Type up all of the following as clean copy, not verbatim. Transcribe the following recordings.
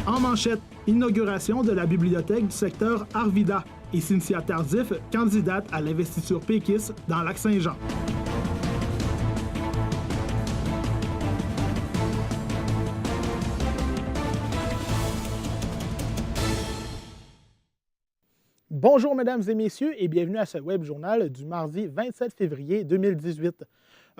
En manchette, inauguration de la bibliothèque du secteur Arvida et Cynthia Tardif, candidate à l'investiture péquiste dans Lac-Saint-Jean. Bonjour mesdames et messieurs et bienvenue à ce web journal du mardi 27 février 2018.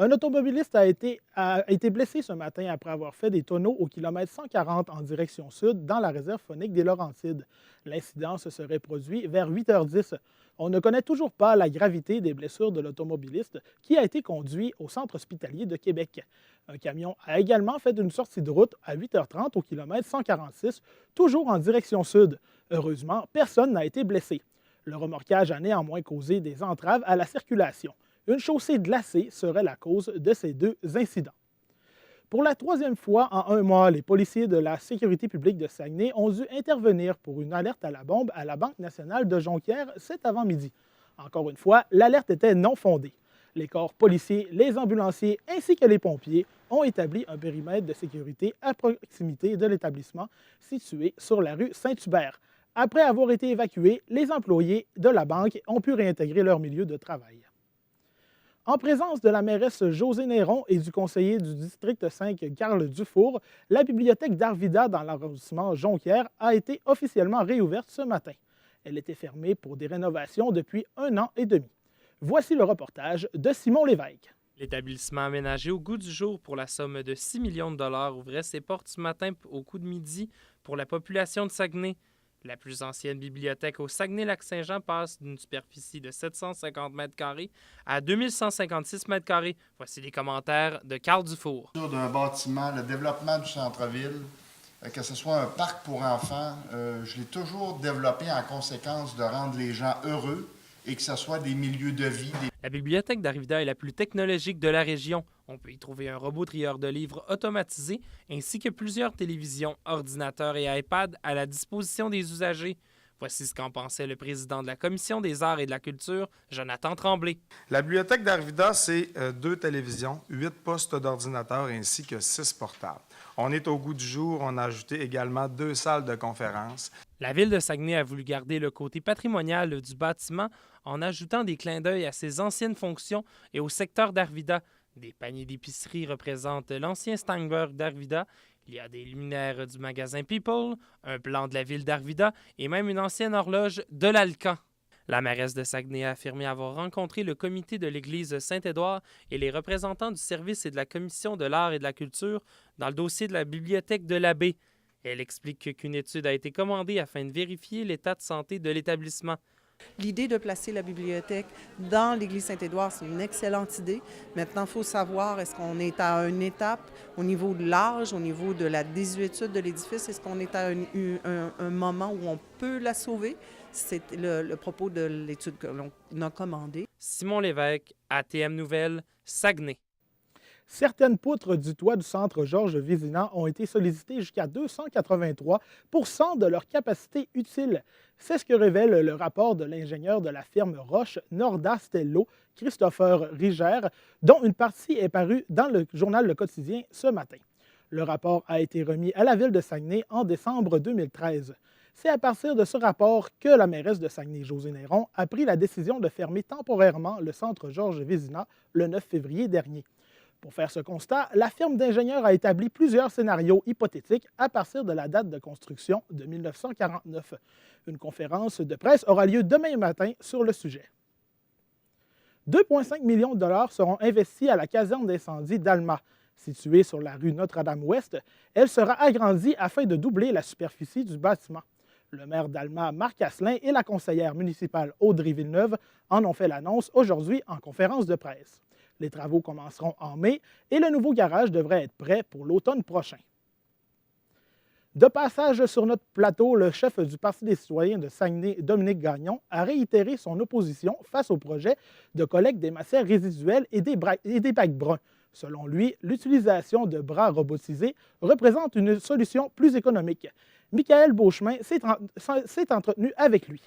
Un automobiliste a été blessé ce matin après avoir fait des tonneaux au kilomètre 140 en direction sud dans la réserve faunique des Laurentides. L'incident se serait produit vers 8h10. On ne connaît toujours pas la gravité des blessures de l'automobiliste qui a été conduit au centre hospitalier de Québec. Un camion a également fait une sortie de route à 8h30 au kilomètre 146, toujours en direction sud. Heureusement, personne n'a été blessé. Le remorquage a néanmoins causé des entraves à la circulation. Une chaussée glacée serait la cause de ces deux incidents. Pour la troisième fois en un mois, les policiers de la sécurité publique de Saguenay ont dû intervenir pour une alerte à la bombe à la Banque nationale de Jonquière cet avant-midi. Encore une fois, l'alerte était non fondée. Les corps policiers, les ambulanciers ainsi que les pompiers ont établi un périmètre de sécurité à proximité de l'établissement situé sur la rue Saint-Hubert. Après avoir été évacués, les employés de la banque ont pu réintégrer leur milieu de travail. En présence de la mairesse Josée Néron et du conseiller du district 5, Carl Dufour, la bibliothèque d'Arvida dans l'arrondissement Jonquière a été officiellement réouverte ce matin. Elle était fermée pour des rénovations depuis 1 an et demi. Voici le reportage de Simon Lévesque. L'établissement aménagé au goût du jour pour la somme de 6 millions de dollars ouvrait ses portes ce matin au coup de midi pour la population de Saguenay. La plus ancienne bibliothèque au Saguenay-Lac-Saint-Jean passe d'une superficie de 750 m² à 2156 m². Voici les commentaires de Carl Dufour. D'un bâtiment, le développement du centre-ville, que ce soit un parc pour enfants, je l'ai toujours développé en conséquence de rendre les gens heureux et que ce soit des milieux de vie. La bibliothèque d'Arvida est la plus technologique de la région. On peut y trouver un robot trieur de livres automatisé ainsi que plusieurs télévisions, ordinateurs et iPads à la disposition des usagers. Voici ce qu'en pensait le président de la Commission des arts et de la culture, Jonathan Tremblay. La bibliothèque d'Arvida, c'est 2 télévisions, 8 postes d'ordinateurs ainsi que 6 portables. On est au goût du jour, on a ajouté également 2 salles de conférence. La ville de Saguenay a voulu garder le côté patrimonial du bâtiment en ajoutant des clins d'œil à ses anciennes fonctions et au secteur d'Arvida. Des paniers d'épicerie représentent l'ancien Steinberg d'Arvida. Il y a des luminaires du magasin People, un plan de la ville d'Arvida et même une ancienne horloge de l'Alcan. La mairesse de Saguenay a affirmé avoir rencontré le comité de l'église Saint-Édouard et les représentants du service et de la commission de l'art et de la culture dans le dossier de la bibliothèque de l'abbé. Elle explique qu'une étude a été commandée afin de vérifier l'état de santé de l'établissement. L'idée de placer la bibliothèque dans l'église Saint-Édouard, c'est une excellente idée. Maintenant, il faut savoir, est-ce qu'on est à une étape au niveau de l'âge, au niveau de la désuétude de l'édifice? Est-ce qu'on est à un moment où on peut la sauver? C'est le propos de l'étude que l'on a commandée. Simon Lévesque, ATM Nouvelles, Saguenay. Certaines poutres du toit du centre Georges Vézina ont été sollicitées jusqu'à 283 % de leur capacité utile. C'est ce que révèle le rapport de l'ingénieur de la firme Roche Nordastello, Christopher Riger, dont une partie est parue dans le journal Le Quotidien ce matin. Le rapport a été remis à la ville de Saguenay en décembre 2013. C'est à partir de ce rapport que la mairesse de Saguenay, Josée Néron, a pris la décision de fermer temporairement le centre Georges Vézina le 9 février dernier. Pour faire ce constat, la firme d'ingénieurs a établi plusieurs scénarios hypothétiques à partir de la date de construction de 1949. Une conférence de presse aura lieu demain matin sur le sujet. 2,5 millions de dollars seront investis à la caserne d'incendie d'Alma. Située sur la rue Notre-Dame-Ouest, elle sera agrandie afin de doubler la superficie du bâtiment. Le maire d'Alma, Marc Asselin, et la conseillère municipale Audrey Villeneuve en ont fait l'annonce aujourd'hui en conférence de presse. Les travaux commenceront en mai et le nouveau garage devrait être prêt pour l'automne prochain. De passage sur notre plateau, le chef du Parti des citoyens de Saguenay, Dominique Gagnon, a réitéré son opposition face au projet de collecte des matières résiduelles et des bacs bruns. Selon lui, l'utilisation de bras robotisés représente une solution plus économique. Michael Beauchemin s'est entretenu avec lui.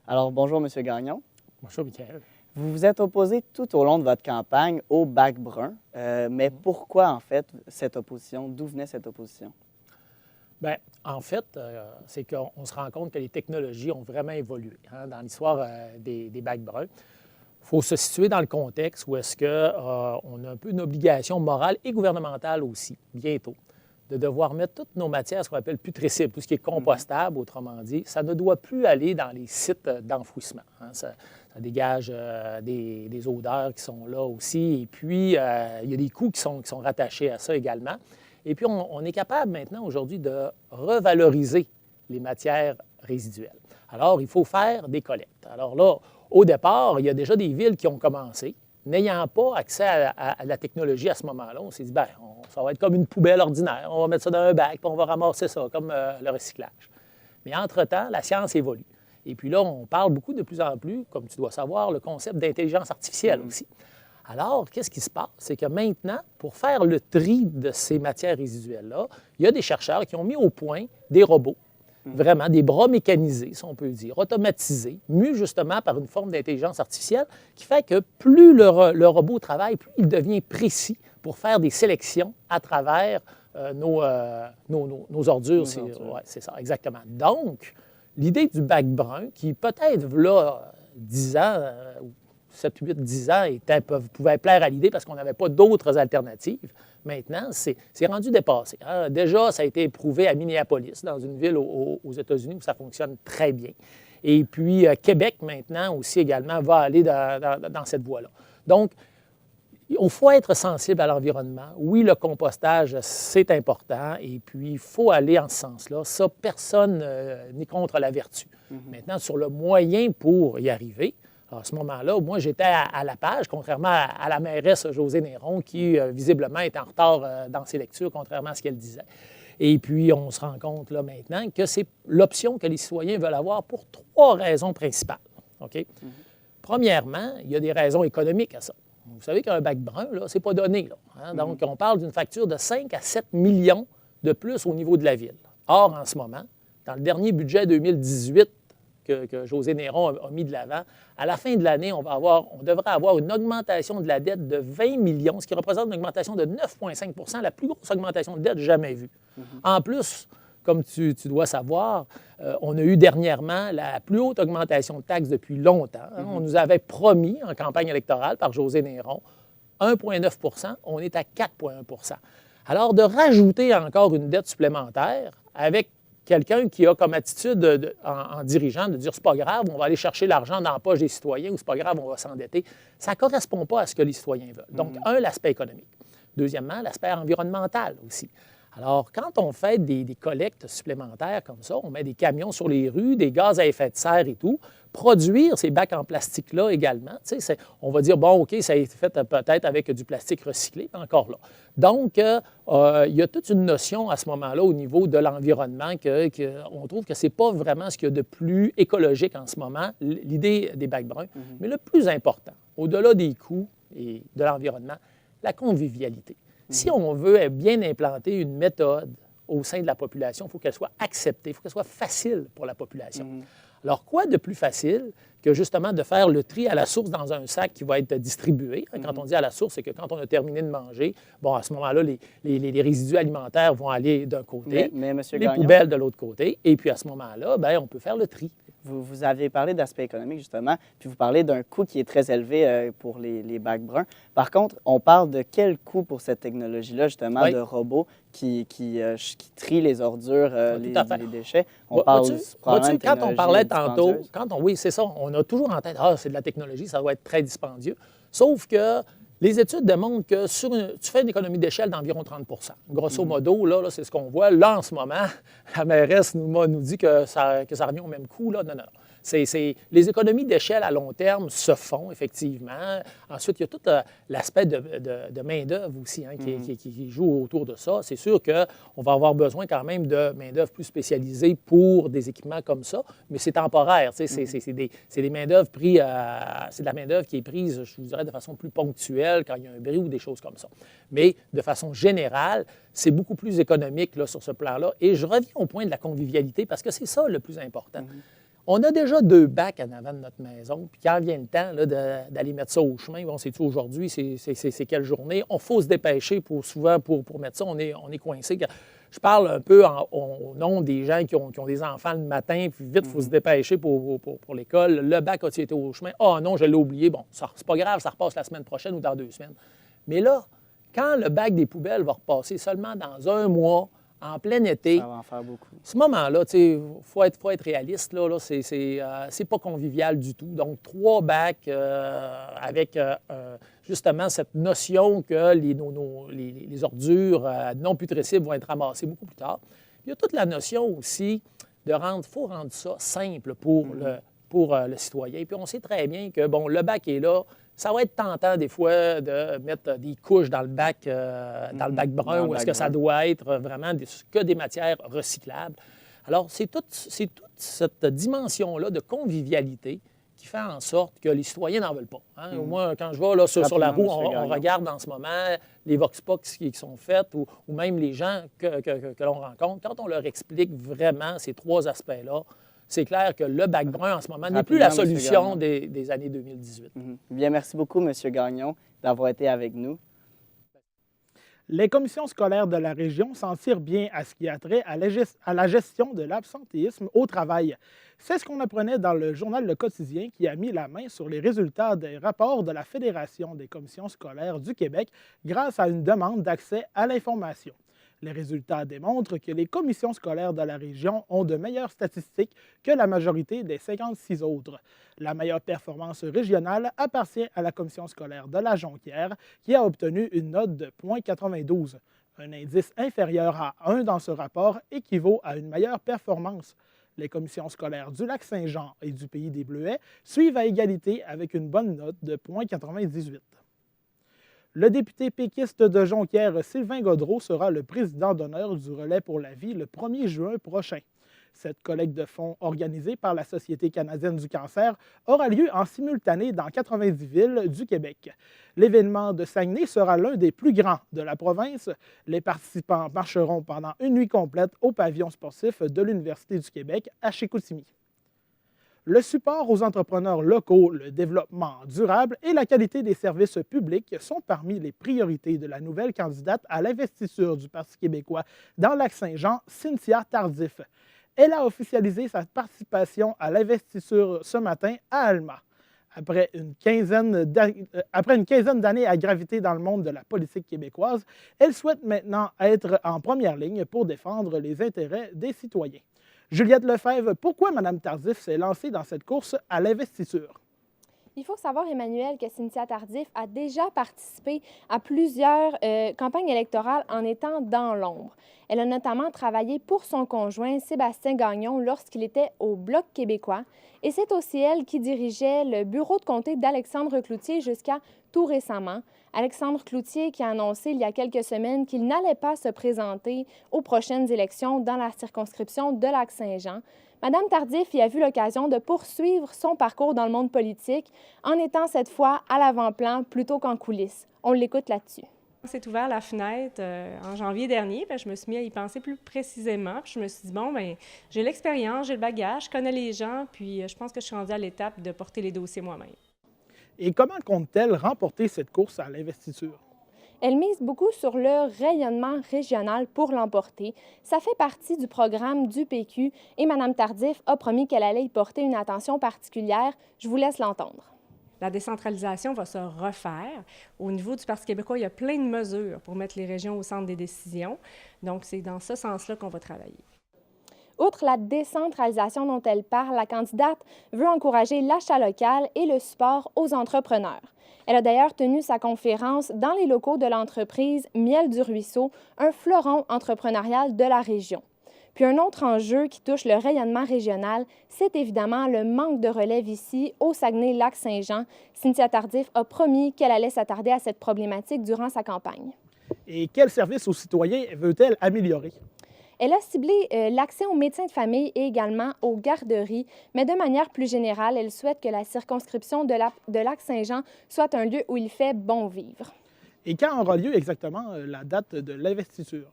Alors, bonjour, M. Gagnon. Bonjour, Michael. Vous vous êtes opposé tout au long de votre campagne au bac brun, mais pourquoi, en fait, cette opposition? D'où venait cette opposition? Bien, en fait, c'est qu'on se rend compte que les technologies ont vraiment évolué dans l'histoire des bacs bruns. Il faut se situer dans le contexte où est-ce qu'on a un peu une obligation morale et gouvernementale aussi, bientôt, de devoir mettre toutes nos matières, ce qu'on appelle putrescibles, tout ce qui est compostable, autrement dit. Ça ne doit plus aller dans les sites d'enfouissement. Ça dégage des odeurs qui sont là aussi. Et puis, il y a des coûts qui sont rattachés à ça également. Et puis, on est capable maintenant, aujourd'hui, de revaloriser les matières résiduelles. Alors, il faut faire des collectes. Alors là, au départ, il y a déjà des villes qui ont commencé. N'ayant pas accès à la technologie à ce moment-là, on s'est dit, bien, ça va être comme une poubelle ordinaire. On va mettre ça dans un bac, puis on va ramasser ça, comme le recyclage. Mais entre-temps, la science évolue. Et puis là, on parle beaucoup de plus en plus, comme tu dois savoir, le concept d'intelligence artificielle aussi. Alors, qu'est-ce qui se passe? C'est que maintenant, pour faire le tri de ces matières résiduelles-là, il y a des chercheurs qui ont mis au point des robots, vraiment des bras mécanisés, si on peut dire, automatisés, mus justement par une forme d'intelligence artificielle qui fait que plus le robot travaille, plus il devient précis pour faire des sélections à travers nos ordures. Ouais, c'est ça, exactement. Donc, l'idée du bac brun, qui peut-être, là, 10 ans, 7, 8, 10 ans, pouvait plaire à l'idée parce qu'on n'avait pas d'autres alternatives. Maintenant, c'est rendu dépassé. Déjà, ça a été éprouvé à Minneapolis, dans une ville aux États-Unis où ça fonctionne très bien. Et puis, Québec, maintenant, aussi également, va aller dans cette voie-là. Donc, il faut être sensible à l'environnement. Oui, le compostage, c'est important. Et puis, il faut aller en ce sens-là. Ça, personne n'est contre la vertu. Maintenant, sur le moyen pour y arriver, à ce moment-là, moi, j'étais à la page, contrairement à la mairesse Josée Néron, qui, visiblement, est en retard dans ses lectures, contrairement à ce qu'elle disait. Et puis, on se rend compte, là, maintenant, que c'est l'option que les citoyens veulent avoir pour 3 raisons principales. OK? Premièrement, il y a des raisons économiques à ça. Vous savez qu'un bac brun, là, c'est pas donné, là. Donc, on parle d'une facture de 5 à 7 millions de plus au niveau de la ville. Or, en ce moment, dans le dernier budget 2018 que Josée Néron a mis de l'avant, à la fin de l'année, on devrait avoir une augmentation de la dette de 20 millions, ce qui représente une augmentation de 9,5 %, la plus grosse augmentation de dette jamais vue. En plus, comme tu dois savoir, on a eu dernièrement la plus haute augmentation de taxes depuis longtemps. On nous avait promis en campagne électorale par Josée Néron 1,9 %, on est à 4,1 %. Alors, de rajouter encore une dette supplémentaire avec quelqu'un qui a comme attitude en dirigeant de dire c'est pas grave, on va aller chercher l'argent dans la poche des citoyens ou c'est pas grave, on va s'endetter, ça ne correspond pas à ce que les citoyens veulent. Donc, l'aspect économique. Deuxièmement, l'aspect environnemental aussi. Alors, quand on fait des collectes supplémentaires comme ça, on met des camions sur les rues, des gaz à effet de serre et tout, produire ces bacs en plastique-là également, on va dire, bon, OK, ça a été fait peut-être avec du plastique recyclé, encore là. Donc, il y a toute une notion à ce moment-là au niveau de l'environnement qu'on trouve que ce n'est pas vraiment ce qu'il y a de plus écologique en ce moment, l'idée des bacs bruns. Mais le plus important, au-delà des coûts et de l'environnement, la convivialité. Si on veut bien implanter une méthode au sein de la population, il faut qu'elle soit acceptée, il faut qu'elle soit facile pour la population. Alors, quoi de plus facile que justement de faire le tri à la source dans un sac qui va être distribué? Quand on dit à la source, c'est que quand on a terminé de manger, bon, à ce moment-là, les résidus alimentaires vont aller d'un côté, mais M. les Gagnon, poubelles de l'autre côté, et puis à ce moment-là, bien, on peut faire le tri. vous avez parlé d'aspect économique, justement, puis vous parlez d'un coût qui est très élevé pour les bacs bruns. Par contre, on parle de quel coût pour cette technologie-là, justement, Oui. de robots qui trient les ordures, tout à fait. les déchets? On parle probablement de quand on parlait tantôt, dispendieuse. oui, c'est ça, on a toujours en tête, c'est de la technologie, ça doit être très dispendieux. Sauf que les études démontrent que tu fais une économie d'échelle d'environ 30 %. Grosso modo, là, c'est ce qu'on voit. Là, en ce moment, la mairesse nous dit que ça revient au même coût. Là. Non. Les économies d'échelle à long terme se font, effectivement. Ensuite, il y a tout l'aspect de main-d'œuvre aussi qui joue autour de ça. C'est sûr qu'on va avoir besoin quand même de main-d'œuvre plus spécialisée pour des équipements comme ça, mais c'est temporaire. C'est des main-d'œuvre c'est de la main-d'œuvre qui est prise, je vous dirais, de façon plus ponctuelle quand il y a un bris ou des choses comme ça. Mais de façon générale, c'est beaucoup plus économique là, sur ce plan-là. Et je reviens au point de la convivialité parce que c'est ça le plus important. On a déjà 2 bacs en avant de notre maison, puis quand vient le temps là, d'aller mettre ça au chemin, bon, c'est-tu aujourd'hui, c'est quelle journée? On faut se dépêcher souvent pour mettre ça, on est coincé. Je parle un peu au nom des gens qui ont des enfants le matin, puis vite, il faut se dépêcher pour l'école. Le bac a-t-il été au chemin? Ah non, je l'ai oublié. Bon, c'est pas grave, ça repasse la semaine prochaine ou dans 2 semaines. Mais là, quand le bac des poubelles va repasser seulement dans 1 mois, en plein été, Ça va en faire beaucoup. ce moment-là, il faut être réaliste, là c'est pas convivial du tout. Donc, 3 bacs avec justement cette notion que les ordures non putrescibles vont être ramassées beaucoup plus tard. Il y a toute la notion aussi faut rendre ça simple pour le citoyen. Puis on sait très bien que, bon, le bac est là. Ça va être tentant des fois de mettre des couches dans le bac brun où est-ce que ça doit être vraiment que des matières recyclables. Alors, c'est toute cette dimension-là de convivialité qui fait en sorte que les citoyens n'en veulent pas. Hein? Moi, quand je vais là, sur la roue, on regarde en ce moment les Vox Pop qui sont faites ou même les gens que l'on rencontre. Quand on leur explique vraiment ces 3 aspects-là, c'est clair que le bac brun, en ce moment, n'est plus la solution des années 2018. Bien, merci beaucoup, M. Gagnon, d'avoir été avec nous. Les commissions scolaires de la région s'en tirent bien à ce qui a trait à la gestion de l'absentéisme au travail. C'est ce qu'on apprenait dans le journal Le Quotidien qui a mis la main sur les résultats des rapports de la Fédération des commissions scolaires du Québec grâce à une demande d'accès à l'information. Les résultats démontrent que les commissions scolaires de la région ont de meilleures statistiques que la majorité des 56 autres. La meilleure performance régionale appartient à la commission scolaire de la Jonquière, qui a obtenu une note de 0,92. Un indice inférieur à 1 dans ce rapport équivaut à une meilleure performance. Les commissions scolaires du Lac-Saint-Jean et du Pays des Bleuets suivent à égalité avec une bonne note de 0,98. Le député péquiste de Jonquière, Sylvain Gaudreault, sera le président d'honneur du Relais pour la vie le 1er juin prochain. Cette collecte de fonds organisée par la Société canadienne du cancer aura lieu en simultané dans 90 villes du Québec. L'événement de Saguenay sera l'un des plus grands de la province. Les participants marcheront pendant une nuit complète au pavillon sportif de l'Université du Québec à Chicoutimi. Le support aux entrepreneurs locaux, le développement durable et la qualité des services publics sont parmi les priorités de la nouvelle candidate à l'investiture du Parti québécois dans le Lac-Saint-Jean, Cynthia Tardif. Elle a officialisé sa participation à l'investiture ce matin à Alma. Après une quinzaine d'années à graviter dans le monde de la politique québécoise, elle souhaite maintenant être en première ligne pour défendre les intérêts des citoyens. Juliette Lefebvre, pourquoi Mme Tardif s'est lancée dans cette course à l'investiture? Il faut savoir, Emmanuel, que Cynthia Tardif a déjà participé à plusieurs campagnes électorales en étant dans l'ombre. Elle a notamment travaillé pour son conjoint Sébastien Gagnon lorsqu'il était au Bloc québécois. Et c'est aussi elle qui dirigeait le bureau de comté d'Alexandre Cloutier jusqu'à tout récemment. Alexandre Cloutier qui a annoncé il y a quelques semaines qu'il n'allait pas se présenter aux prochaines élections dans la circonscription de Lac-Saint-Jean. Madame Tardif y a vu l'occasion de poursuivre son parcours dans le monde politique en étant cette fois à l'avant-plan plutôt qu'en coulisses. On l'écoute là-dessus. On s'est ouvert la fenêtre en janvier dernier, puis je me suis mis à y penser plus précisément. Puis je me suis dit, bon, bien, j'ai l'expérience, j'ai le bagage, je connais les gens, puis je pense que je suis rendue à l'étape de porter les dossiers moi-même. Et comment compte-t-elle remporter cette course à l'investiture? Elle mise beaucoup sur le rayonnement régional pour l'emporter. Ça fait partie du programme du PQ et Mme Tardif a promis qu'elle allait y porter une attention particulière. Je vous laisse l'entendre. La décentralisation va se refaire. Au niveau du Parti québécois, il y a plein de mesures pour mettre les régions au centre des décisions. Donc, c'est dans ce sens-là qu'on va travailler. Outre la décentralisation dont elle parle, la candidate veut encourager l'achat local et le support aux entrepreneurs. Elle a d'ailleurs tenu sa conférence dans les locaux de l'entreprise Miel du Ruisseau, un fleuron entrepreneurial de la région. Puis un autre enjeu qui touche le rayonnement régional, c'est évidemment le manque de relève ici au Saguenay-Lac-Saint-Jean. Cynthia Tardif a promis qu'elle allait s'attarder à cette problématique durant sa campagne. Et quels services aux citoyens veut-elle améliorer? Elle a ciblé l'accès aux médecins de famille et également aux garderies, mais de manière plus générale, elle souhaite que la circonscription de Lac-Saint-Jean soit un lieu où il fait bon vivre. Et quand aura lieu exactement la date de l'investiture?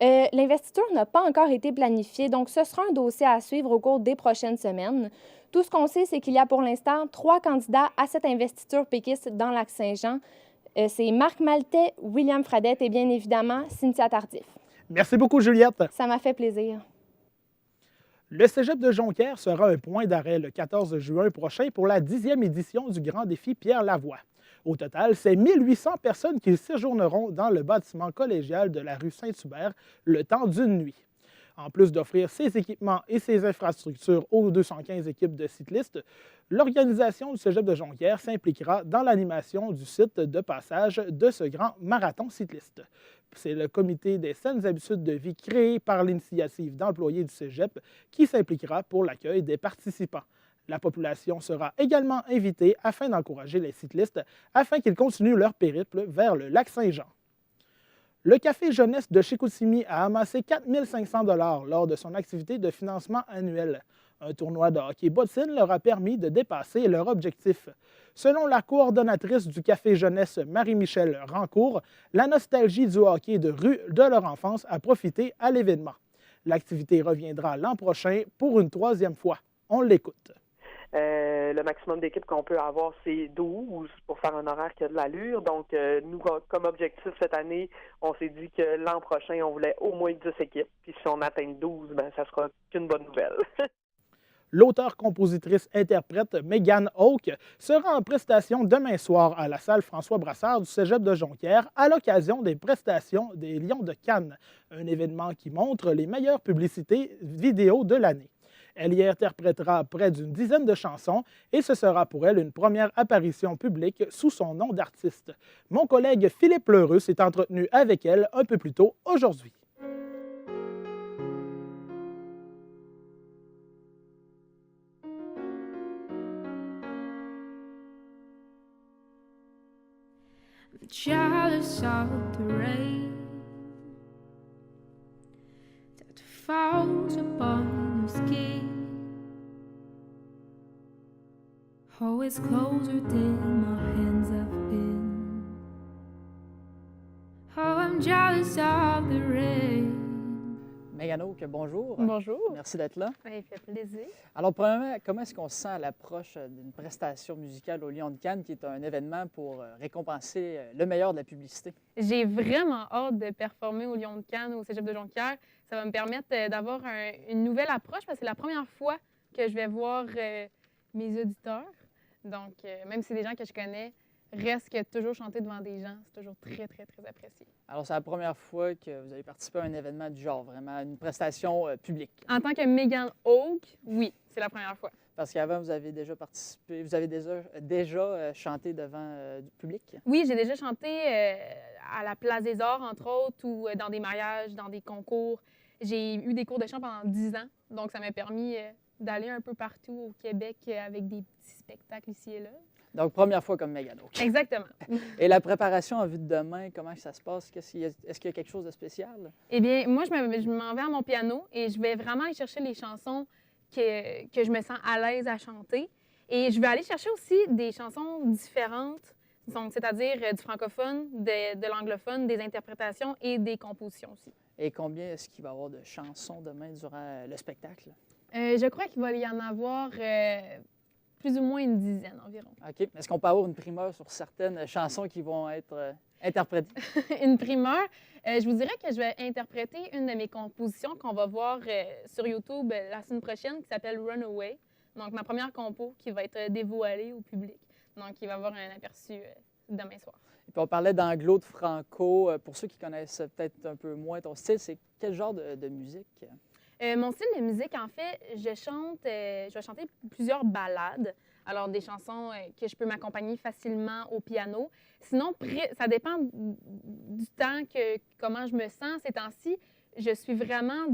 L'investiture n'a pas encore été planifiée, donc ce sera un dossier à suivre au cours des prochaines semaines. Tout ce qu'on sait, c'est qu'il y a pour l'instant 3 candidats à cette investiture péquiste dans Lac-Saint-Jean. C'est Marc Maltais, William Fradette et bien évidemment Cynthia Tardif. Merci beaucoup, Juliette. Ça m'a fait plaisir. Le Cégep de Jonquière sera un point d'arrêt le 14 juin prochain pour la 10e édition du Grand Défi Pierre Lavoie. Au total, c'est 1800 personnes qui séjourneront dans le bâtiment collégial de la rue Saint-Hubert le temps d'une nuit. En plus d'offrir ses équipements et ses infrastructures aux 215 équipes de cyclistes, l'organisation du Cégep de Jonquière s'impliquera dans l'animation du site de passage de ce grand marathon cycliste. C'est le comité des saines habitudes de vie créé par l'initiative d'employés du Cégep qui s'impliquera pour l'accueil des participants. La population sera également invitée afin d'encourager les cyclistes afin qu'ils continuent leur périple vers le lac Saint-Jean. Le Café Jeunesse de Chicoutimi a amassé 4 500 $ lors de son activité de financement annuel. Un tournoi de hockey bottine leur a permis de dépasser leur objectif. Selon la coordonnatrice du Café Jeunesse, Marie-Michel Rancourt, la nostalgie du hockey de rue de leur enfance a profité à l'événement. L'activité reviendra l'an prochain pour une 3e fois. On l'écoute. Le maximum d'équipes qu'on peut avoir, c'est 12 pour faire un horaire qui a de l'allure. Donc, nous, comme objectif cette année, on s'est dit que l'an prochain, on voulait au moins 10 équipes. Puis si on atteint 12, ben ça sera qu'une bonne nouvelle. L'auteur-compositrice-interprète Megan Hawke sera en prestation demain soir à la salle François Brassard du Cégep de Jonquière à l'occasion des prestations des Lions de Cannes, un événement qui montre les meilleures publicités vidéo de l'année. Elle y interprétera près d'une dizaine de chansons et ce sera pour elle une première apparition publique sous son nom d'artiste. Mon collègue Philippe Lheureux s'est entretenu avec elle un peu plus tôt aujourd'hui. Jealous of the rain that falls upon your skin. Oh, it's closer than my hands have been. Oh, I'm jealous of the rain. Megan Hawke, bonjour. Bonjour. Merci d'être là. Ça fait plaisir. Alors, premièrement, comment est-ce qu'on se sent à l'approche d'une prestation musicale au Lion de Cannes, qui est un événement pour récompenser le meilleur de la publicité? J'ai vraiment hâte de performer au Lion de Cannes, au Cégep de Jonquière. Ça va me permettre d'avoir une nouvelle approche parce que c'est la première fois que je vais voir mes auditeurs. Donc, même si c'est des gens que je connais, reste que toujours chanter devant des gens, c'est toujours très, très, très apprécié. Alors, c'est la première fois que vous avez participé à un événement du genre, vraiment une prestation publique. En tant que Megan Hawke, oui, c'est la première fois. Parce qu'avant, vous avez déjà participé, vous avez déjà chanté devant du public? Oui, j'ai déjà chanté à la Place des Arts, entre autres, ou dans des mariages, dans des concours. J'ai eu des cours de chant pendant 10 ans, donc ça m'a permis d'aller un peu partout au Québec avec des petits spectacles ici et là. Donc, première fois comme Megan Hawke. Exactement. Et la préparation en vue de demain, comment ça se passe? Est-ce qu'il y a quelque chose de spécial? Eh bien, moi, je m'en vais à mon piano et je vais vraiment aller chercher les chansons que je me sens à l'aise à chanter. Et je vais aller chercher aussi des chansons différentes, donc c'est-à-dire du francophone, de l'anglophone, des interprétations et des compositions aussi. Et combien est-ce qu'il va y avoir de chansons demain durant le spectacle? Je crois qu'il va y en avoir plus ou moins une dizaine environ. OK. Est-ce qu'on peut avoir une primeur sur certaines chansons qui vont être interprétées? Une primeur? Je vous dirais que je vais interpréter une de mes compositions qu'on va voir sur YouTube la semaine prochaine qui s'appelle Runaway. Donc, ma première compo qui va être dévoilée au public. Donc, il va y avoir un aperçu demain soir. Et puis, on parlait d'anglo, de franco. Pour ceux qui connaissent peut-être un peu moins ton style, c'est quel genre de musique? Mon style de musique, en fait, je vais chanter plusieurs ballades. Alors, des chansons que je peux m'accompagner facilement au piano. Sinon, ça dépend du temps, comment je me sens ces temps-ci. Je suis vraiment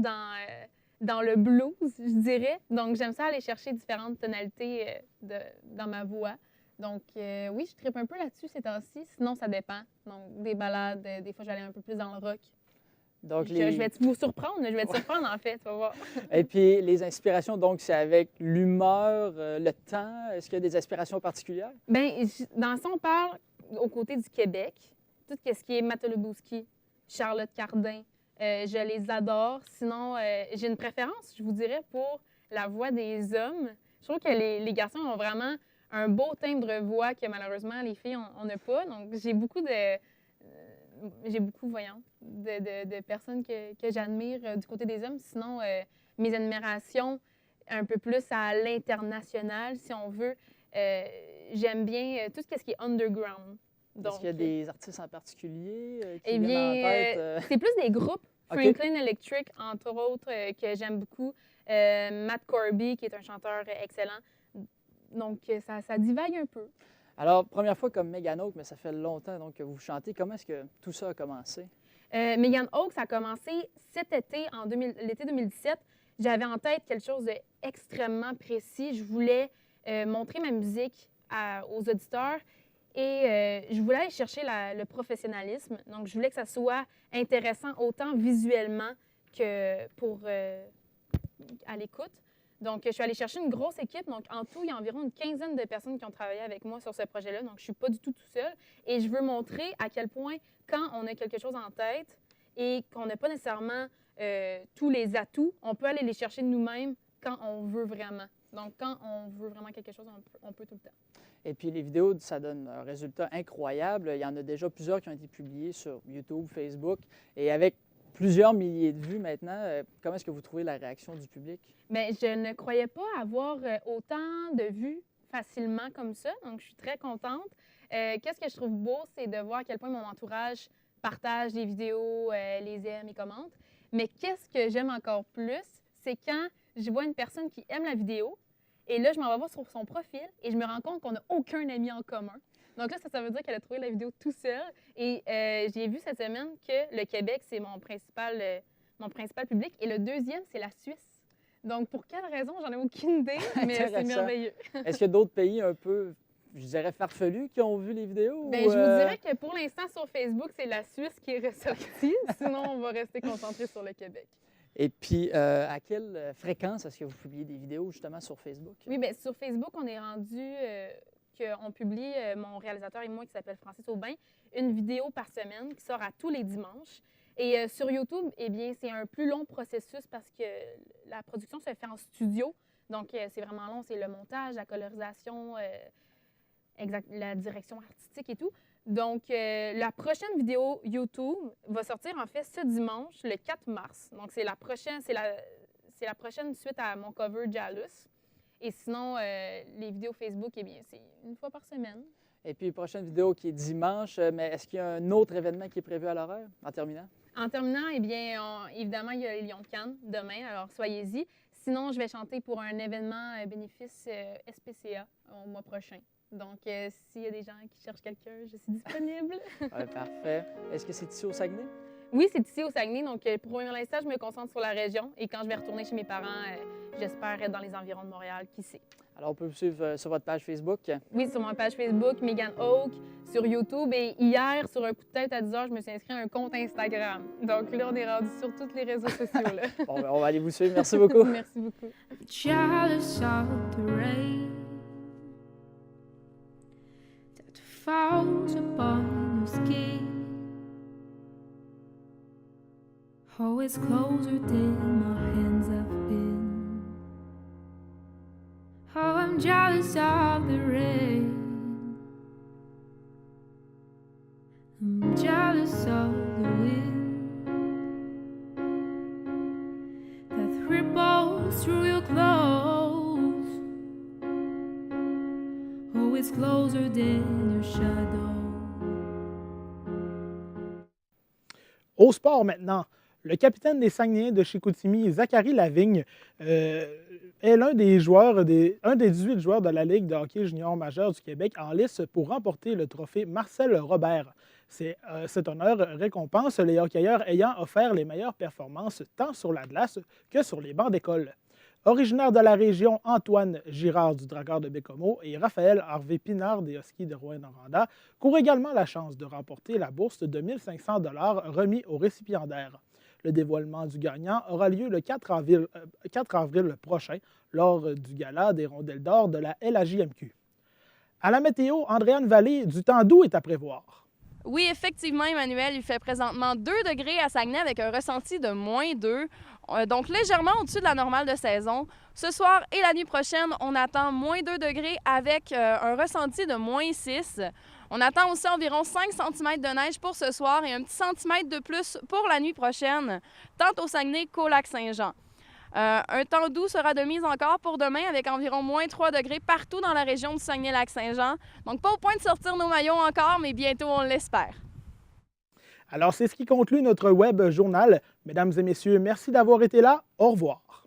dans le blues, je dirais. Donc, j'aime ça aller chercher différentes tonalités dans ma voix. Donc, oui, je trippe un peu là-dessus ces temps-ci. Sinon, ça dépend. Donc, des ballades, des fois, j'allais un peu plus dans le rock. Donc, je vais vous surprendre, en fait, tu vas voir. Et puis, les inspirations, donc, c'est avec l'humeur, le temps. Est-ce qu'il y a des inspirations particulières? Bien, dans le son, on parle aux côtés du Québec. Tout ce qui est Mattelebowski, Charlotte Cardin, je les adore. Sinon, j'ai une préférence, je vous dirais, pour la voix des hommes. Je trouve que les garçons ont vraiment un beau timbre de voix que, malheureusement, les filles, on n'a pas. Donc, j'ai beaucoup j'ai beaucoup, de personnes que j'admire du côté des hommes. Sinon, mes admirations un peu plus à l'international, si on veut. J'aime bien tout ce qui est underground. Est-ce qu'il y a des artistes en particulier qui eh viennent bien, en tête? c'est plus des groupes. OK. Franklin Electric, entre autres, que j'aime beaucoup. Matt Corby, qui est un chanteur excellent. Donc, ça divague un peu. Alors, première fois comme Megan Oak, mais ça fait longtemps donc, que vous chantez. Comment est-ce que tout ça a commencé? Megan Oak, ça a commencé cet été, l'été 2017. J'avais en tête quelque chose d'extrêmement précis. Je voulais montrer ma musique aux auditeurs et je voulais aller chercher le professionnalisme. Donc, je voulais que ça soit intéressant autant visuellement que pour à l'écoute. Donc, je suis allée chercher une grosse équipe. Donc, en tout, il y a environ une quinzaine de personnes qui ont travaillé avec moi sur ce projet-là. Donc, je ne suis pas du tout seule. Et je veux montrer à quel point, quand on a quelque chose en tête et qu'on n'a pas nécessairement tous les atouts, on peut aller les chercher nous-mêmes quand on veut vraiment. Donc, quand on veut vraiment quelque chose, on peut tout le temps. Et puis, les vidéos, ça donne un résultat incroyable. Il y en a déjà plusieurs qui ont été publiées sur YouTube, Facebook. Et avec plusieurs milliers de vues maintenant, comment est-ce que vous trouvez la réaction du public? Bien, je ne croyais pas avoir autant de vues facilement comme ça. Donc, je suis très contente. Qu'est-ce que je trouve beau, c'est de voir à quel point mon entourage partage les vidéos, les aime et commente. Mais qu'est-ce que j'aime encore plus, c'est quand je vois une personne qui aime la vidéo et là, je m'en vais voir sur son profil et je me rends compte qu'on n'a aucun ami en commun. Donc là, ça veut dire qu'elle a trouvé la vidéo tout seul. Et j'ai vu cette semaine que le Québec, c'est mon principal public et le deuxième, c'est la Suisse. Donc, pour quelle raison, j'en ai aucune idée, mais c'est merveilleux. Est-ce qu'il y a d'autres pays un peu, je dirais, farfelus qui ont vu les vidéos? Bien, je vous dirais que pour l'instant, sur Facebook, c'est la Suisse qui est ressortie. Sinon, on va rester concentré sur le Québec. Et puis, à quelle fréquence est-ce que vous publiez des vidéos, justement, sur Facebook? Oui, bien, sur Facebook, on est rendu qu'on publie, mon réalisateur et moi, qui s'appelle Francis Aubin, une vidéo par semaine qui sort à tous les dimanches. Et sur YouTube, eh bien, c'est un plus long processus parce que la production se fait en studio. Donc, c'est vraiment long. C'est le montage, la colorisation, la direction artistique et tout. Donc, la prochaine vidéo YouTube va sortir, en fait, ce dimanche, le 4 mars. Donc, c'est la prochaine suite à mon cover Jalous. Et sinon, les vidéos Facebook, eh bien, c'est une fois par semaine. Et puis, prochaine vidéo qui est dimanche, mais est-ce qu'il y a un autre événement qui est prévu à l'horaire, en terminant? En terminant, eh bien, évidemment, il y a les Lions de Cannes demain, alors soyez-y. Sinon, je vais chanter pour un événement bénéfice SPCA au mois prochain. Donc, s'il y a des gens qui cherchent quelqu'un, je suis disponible. Ouais, parfait. Est-ce que c'est ici au Saguenay? Oui, c'est ici au Saguenay. Donc, pour l'instant, je me concentre sur la région. Et quand je vais retourner chez mes parents, j'espère être dans les environs de Montréal, qui sait. Alors, on peut vous suivre sur votre page Facebook? Oui, sur ma page Facebook, Megan Oak, sur YouTube. Et hier, sur un coup de tête à 10 h, je me suis inscrite à un compte Instagram. Donc là, on est rendu sur tous les réseaux sociaux. Là. Bon, ben, on va aller vous suivre. Merci beaucoup. Merci beaucoup. Jealous of the rain that falls upon your skin. Oh, it's closer than my hands have been. Oh, I'm jealous of the rain. I'm jealous of the wind that ripples through your clothes. Oh, it's closer than your shadow. Au sport maintenant. Le capitaine des Saguenayens de Chicoutimi, Zachary Lavigne, est l'un des 18 joueurs de la Ligue de hockey junior majeur du Québec en lice pour remporter le trophée Marcel Robert. Cet honneur récompense les hockeyeurs ayant offert les meilleures performances tant sur la glace que sur les bancs d'école. Originaire de la région, Antoine Girard du Drakkar de Bécomo et Raphaël Harvey Pinard des Huskies de Rouyn-Noranda courent également la chance de remporter la bourse de 1 500 $ remis aux récipiendaires. Le dévoilement du gagnant aura lieu le 4 avril prochain lors du gala des rondelles d'or de la LHJMQ. À la météo, Andréane Vallée, du temps doux est à prévoir. Oui, effectivement, Emmanuel, il fait présentement 2 degrés à Saguenay avec un ressenti de -2, donc légèrement au-dessus de la normale de saison. Ce soir et la nuit prochaine, on attend -2 degrés avec un ressenti de -6. On attend aussi environ 5 cm de neige pour ce soir et un petit centimètre de plus pour la nuit prochaine, tant au Saguenay qu'au Lac-Saint-Jean. Un temps doux sera de mise encore pour demain avec environ moins 3 degrés partout dans la région du Saguenay-Lac-Saint-Jean. Donc pas au point de sortir nos maillots encore, mais bientôt on l'espère. Alors, c'est ce qui conclut notre web journal. Mesdames et messieurs, merci d'avoir été là. Au revoir.